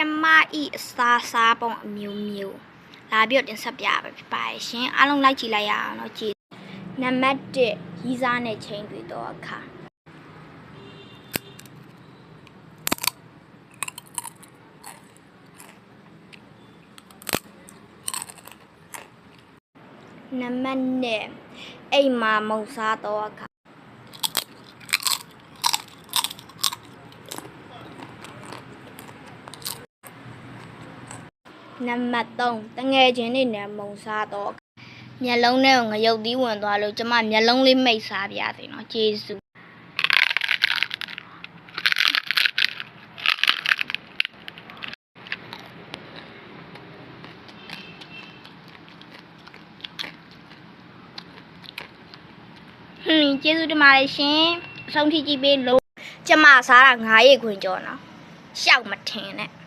ကျမဤအစားပုံအမျိုးမျိုးလာပြီးတော့တင်ဆက်ပြပါဖြစ်ပါရှင်အားလုံးလိုက်ကြည့်လိုက်ရအောင်နော်ကြည့်နံပါတ်1ရီးစားနဲ့ချိန်တွေ့တော့အခါနံပါတ်2အိမ်မှာမုံစားတော့အခါနံပါတ်3တငယ်ချင်းတွေနဲ့မုံစားတော့မျက်လုံးထဲကိုငရုတ်သီးဝင်သွားလို့ကျမမျက်လုံးလေးမိတ်စားပြစေနော်ကျေးဇူးကျေးဇူးတင်ပါတယ်ရှင်အဆုံးထိကြည့်ပေးလို့ကျမစားတာ9ရိတ်ခွင်ကျော်နော်ရှောက်မထင်နဲ့